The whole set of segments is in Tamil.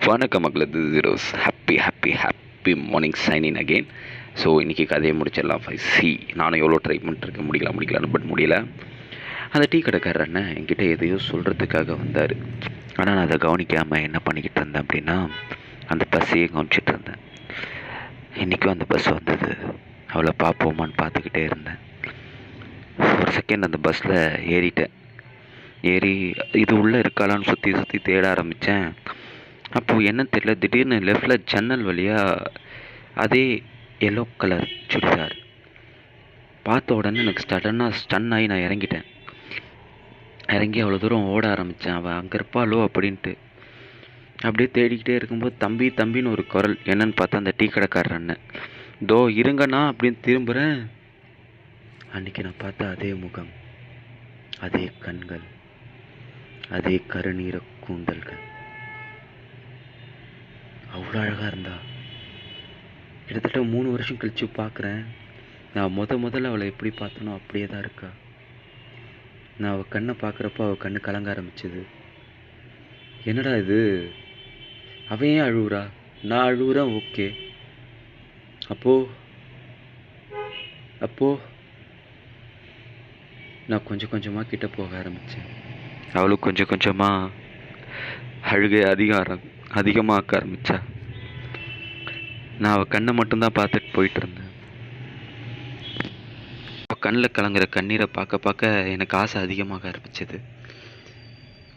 வணக்கம் மக்களே, this heroes happy morning signing again. So இன்றைக்கி கதையை முடிச்சிடலாம். நானும் எவ்வளோ ட்ரை பண்ணிட்டுருக்கேன், முடிக்கலான்னு பட் முடியல. அந்த டீ கடைக்காரர் அண்ணன் என்கிட்ட எதையோ சொல்கிறதுக்காக வந்தார். ஆனால் நான் அதை கவனிக்காமல் என்ன பண்ணிக்கிட்டு இருந்தேன் அப்படின்னா, அந்த பஸ்ஸையே கவனிச்சிட்டு இருந்தேன். இன்றைக்கும் அந்த பஸ் வந்தது, அவளை பார்ப்போமான்னு பார்த்துக்கிட்டே இருந்தேன். ஒரு செகண்ட் அந்த பஸ்ஸில் ஏறி இது உள்ளே இருக்காளான்னு சுற்றி தேட ஆரம்பித்தேன். அப்போது என்ன தெரியல, திடீர்னு லெஃப்டில் ஜன்னல் வழியாக அதே எல்லோ கலர் சுடிதார் பார்த்த உடனே எனக்கு ஸ்டன் ஆகி நான் இறங்கி அவ்வளோ தூரம் ஓட ஆரம்பித்தேன். அவள் அங்கே இருப்பாளோ அப்படின்ட்டு அப்படியே தேடிக்கிட்டே இருக்கும்போது தம்பின்னு ஒரு குரல். என்னன்னு பார்த்தா அந்த டீ கடைக்காரர் அண்ணன். தோ இருங்கண்ணா அப்படின்னு திரும்புகிறேன். அன்றைக்கி நான் பார்த்த அதே முகம், அதே கண்கள், அதே கருநீர கூந்தல்கள் அவ்வளோ அழகாக இருந்தா. கிட்டத்தட்ட 3 வருஷம் கழித்து பார்க்குறேன். நான் முதல்ல அவளை எப்படி பார்த்தனோ அப்படியே தான் இருக்கா. நான் அவள் கண்ணை பார்க்குறப்போ அவள் கண்ணு கலங்க ஆரம்பிச்சிது. என்னடா இது, அவன் ஏன் அழுவுறா, நான் அழுவுறேன், ஓகே. அப்போ நான் கொஞ்சம் கொஞ்சமாக கிட்ட போக ஆரம்பித்தேன். அவளும் கொஞ்சம் கொஞ்சமாக அழுகை அதிகமாக்க ஆரம்பித்தா. நான் அவள் கண்ணை மட்டும்தான் பார்த்துட்டு போயிட்டு இருந்தேன். அவள் கண்ணில் கலங்குற கண்ணீரை பார்க்க எனக்கு ஆசை அதிகமாக ஆரம்பிச்சது.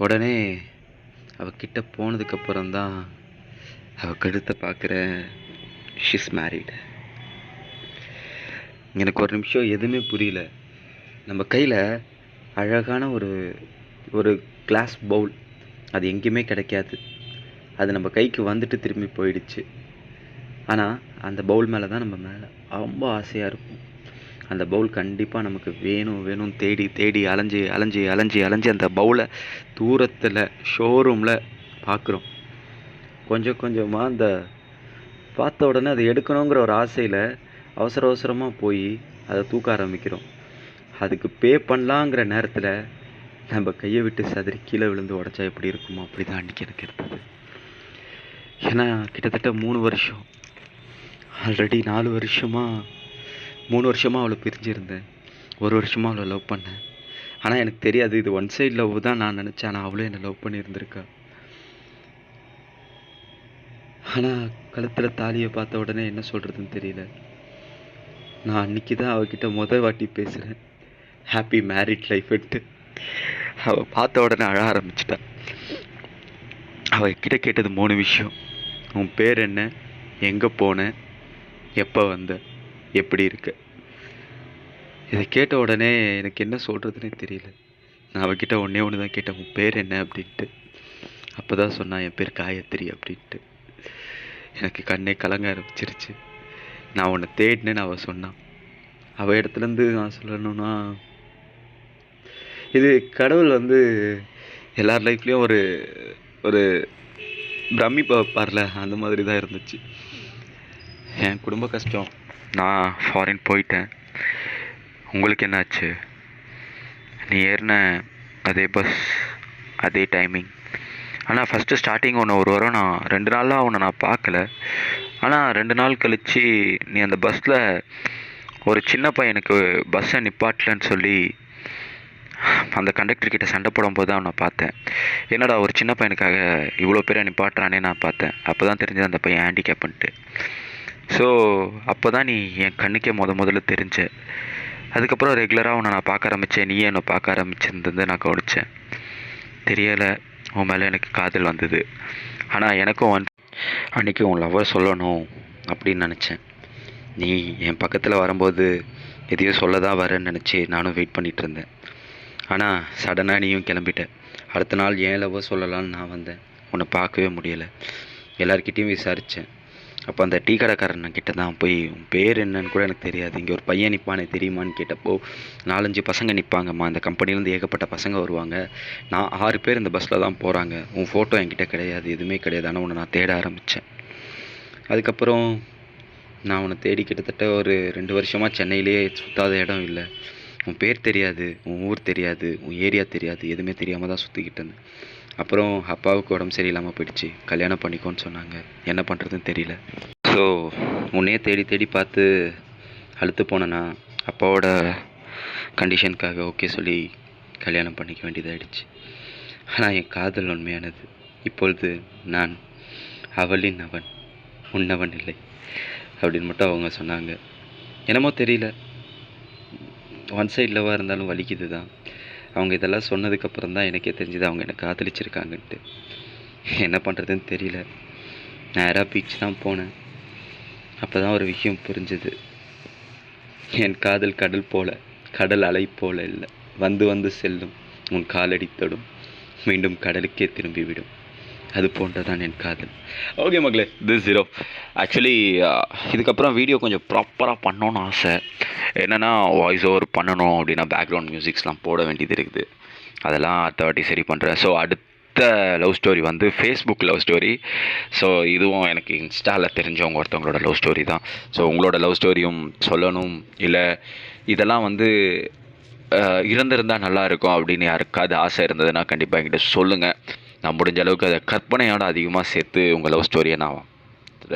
உடனே அவகிட்ட போனதுக்கப்புறம்தான் அவள் கழுத்தை பார்க்குறேன். She's married. எனக்கு ஒரு நிமிஷம் எதுவுமே புரியல. நம்ம கையில் அழகான ஒரு கிளாஸ் பவுல், அது எங்கேயுமே கிடைக்காது. அது நம்ம கைக்கு வந்துட்டு திரும்பி போயிடுச்சு. ஆனால் அந்த பவுல் மேலே தான் நம்ம மேலே ரொம்ப ஆசையாக இருக்கும். அந்த பவுல் கண்டிப்பாக நமக்கு வேணும் தேடி அலைஞ்சி அந்த பவுலை தூரத்தில் ஷோரூமில் பார்க்குறோம். கொஞ்சமாக அந்த பார்த்த உடனே அதை எடுக்கணுங்கிற ஒரு ஆசையில் அவசரமாக போய் அதை தூக்க ஆரம்பிக்கிறோம். அதுக்கு பே பண்ணலாங்கிற நேரத்தில் நம்ம கையை விட்டு சதறி கீழே விழுந்து உடச்சா எப்படி இருக்குமோ அப்படி தான் அன்றைக்கி எனக்கு இருந்தது. ஏன்னா கிட்டத்தட்ட 3 வருஷம், ஆல்ரெடி 3 வருஷமாக அவளை பிரிஞ்சிருந்தேன். 1 வருஷமாக அவளை லவ் பண்ணேன். ஆனால் எனக்கு தெரியாது இது ஒன் சைடு லவ் தான் நான் நினச்சேன். ஆனால் அவளும் என்னை லவ் பண்ணியிருந்திருக்கா. ஆனால் கழுத்தில் தாலியை பார்த்த உடனே என்ன சொல்கிறதுன்னு தெரியல. நான் அன்றைக்கி தான் அவகிட்ட வாட்டி பேசுகிறேன், ஹாப்பி மேரிட் லைஃப்ன்ட்டு. அவள் பார்த்த உடனே அழ ஆரம்பிச்சிட்டா. அவள் கிட்ட கேட்டது 3 விஷயம். உன் பேர் என்ன, எங்கே போன, எப்போ வந்த, எப்படி இருக்க. இதை கேட்ட உடனே எனக்கு என்ன சொல்கிறதுனே தெரியல. நான் அவகிட்ட ஒன்று தான் கேட்டேன், உன் பேர் என்ன அப்படின்ட்டு. அப்போ தான் சொன்னான், என் பேர் காயத்ரி அப்படின்ட்டு. எனக்கு கண்ணே கலங்க ஆரம்பிச்சிருச்சு. நான் உன்னை தேடினேன்னு அவள் சொன்னான். அவள் இடத்துலேருந்து நான் சொல்லணும்னா, இது கடவுள் எல்லார் லைஃப்லேயும் ஒரு பிரமிப்பை வைப்பார்ல, அந்த மாதிரி தான் இருந்துச்சு. என் குடும்ப கஷ்டம், நான் ஃபாரின் போயிட்டேன். உங்களுக்கு என்னாச்சு? நீ ஏறின அதே பஸ், அதே டைமிங். ஆனால் ஃபஸ்ட்டு ஸ்டார்டிங் ஒரு வாரம் நான் 2 நாளாக உன்னை நான் பார்க்கல. ஆனால் 2 நாள் கழித்து நீ அந்த பஸ்ஸில் ஒரு சின்ன பையனுக்கு பஸ்ஸை நிப்பாட்டலன்னு சொல்லி அந்த கண்டக்டர்கிட்ட சண்டை போடும்போது தான் நான் பார்த்தேன். என்னடா ஒரு சின்ன பையனுக்காக இவ்வளோ பேரை நிப்பாட்டுறானே நான் பார்த்தேன். அப்போ தான் தெரிஞ்சது அந்த பையன் ஹேண்டிகேப்ன்ட்டு. ஸோ அப்போ தான் நீ என் கண்ணுக்கே முதல்ல தெரிஞ்ச. அதுக்கப்புறம் ரெகுலராக உன்னை நான் பார்க்க ஆரம்பித்தேன். நீயே என்னை பார்க்க ஆரம்பிச்சிருந்து நான் கவனித்தேன். தெரியலை, உன் மேலே எனக்கு காதல் வந்தது. ஆனால் எனக்கும் அன்றைக்கி உன் லவ்வர் சொல்லணும் அப்படின்னு நினச்சேன். நீ என் பக்கத்தில் வரும்போது எதையோ சொல்ல தான் வரேன்னு நினச்சி நானும் வெயிட் பண்ணிகிட்டு இருந்தேன். ஆனால் சடனாக நீயும் கிளம்பிட்ட. அடுத்த நாள் ஏன் லவ்வர் சொல்லலான்னு நான் வந்தேன். உன்னை பார்க்கவே முடியலை. எல்லார்கிட்டையும் விசாரித்தேன். அப்போ அந்த டீ கடைக்காரன் கிட்ட தான் போய், உன் பேர் என்னன்னு கூட எனக்கு தெரியாது, இங்கே ஒரு பையன் நிற்பானே தெரியுமான்னு கேட்டப்போ, 4-5 பசங்க நிற்பாங்கம்மா, இந்த கம்பெனிலேருந்து ஏகப்பட்ட பசங்க வருவாங்க, நான் 6 பேர் இந்த பஸ்ஸில் தான் போகிறாங்க, உன் ஃபோட்டோ என்கிட்ட கிடையாது, எதுவுமே கிடையாது. ஆனால் உன்னை நான் தேட ஆரம்பித்தேன். அதுக்கப்புறம் நான் உன்னை தேடி கிட்டத்தட்ட ஒரு 2 வருஷமாக சென்னையிலேயே சுற்றாத இடம் இல்லை. உன் பேர் தெரியாது, உன் ஊர் தெரியாது, உன் ஏரியா தெரியாது, எதுவுமே தெரியாமல் தான் சுற்றிக்கிட்டு இருந்தேன். அப்புறம் அப்பாவுக்கு உடம்பு சரியில்லாமல் போயிடுச்சு. கல்யாணம் பண்ணிக்கோன்னு சொன்னாங்க. என்ன பண்ணுறதுன்னு தெரியல. ஸோ முன்னே தேடி தேடி பார்த்து அழுத்து போனேன்னா அப்பாவோட கண்டிஷனுக்காக ஓகே சொல்லி கல்யாணம் பண்ணிக்க வேண்டியதாகிடுச்சு. ஆனால் என் காதல் உண்மையானது. இப்பொழுது நான் அவளின் அவன், உன்னவன் இல்லை அப்படின்னு மட்டும் அவங்க சொன்னாங்க. என்னமோ தெரியல, ஒன் சைட் லவ்வாக இருந்தாலும் வலிக்குது தான். அவங்க இதெல்லாம் சொன்னதுக்கப்புறம் தான் எனக்கே தெரிஞ்சுது அவங்க என்னை காதலிச்சிருக்காங்கன்ட்டு. என்ன பண்ணுறதுன்னு தெரியல. நேராக பீச் தான் போனேன். அப்போ தான் ஒரு விஷயம் புரிஞ்சுது. என் காதல் கடல் போல, கடல் அலை போல இல்லை. வந்து வந்து செல்லும், உன் காலடி தொடும், மீண்டும் கடலுக்கே திரும்பிவிடும். அது போன்றதான் என் காதல். ஓகே மக்களே, திஸ் ஜீரோ. ஆக்சுவலி இதுக்கப்புறம் வீடியோ கொஞ்சம் ப்ராப்பராக பண்ணணுன்னு ஆசை. என்னென்னா வாய்ஸ் ஓவர் பண்ணணும் அப்படின்னா பேக்ரவுண்ட் மியூசிக்ஸ்லாம் போட வேண்டியது இருக்குது. அதெல்லாம் அடுத்த வாட்டி சரி பண்ணுறேன். ஸோ அடுத்த லவ் ஸ்டோரி வந்து ஃபேஸ்புக் லவ் ஸ்டோரி. ஸோ இதுவும் எனக்கு இன்ஸ்டாவில் தெரிஞ்சவங்க ஒருத்தவங்களோட லவ் ஸ்டோரி தான். ஸோ உங்களோட லவ் ஸ்டோரியும் சொல்லணும், இல்லை இதெல்லாம் வந்து இருந்திருந்தால் நல்லாயிருக்கும் அப்படின்னு யாருக்காவது ஆசை இருந்ததுன்னா கண்டிப்பாக என்கிட்ட சொல்லுங்கள். நான் முடிஞ்ச அளவுக்கு அதை கற்பனையோட அதிகமாக சேர்த்து உங்கள் லவ் ஸ்டோரியை நான்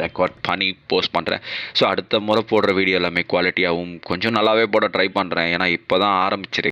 ரெக்கார்ட் பண்ணி போஸ்ட் பண்ணுறேன். ஸோ அடுத்த முறை போடுற வீடியோ எல்லாமே குவாலிட்டியாகவும் கொஞ்சம் நல்லாவே போட ட்ரை பண்ணுறேன். ஏன்னா இப்போ தான் ஆரம்பிச்சிருக்கு.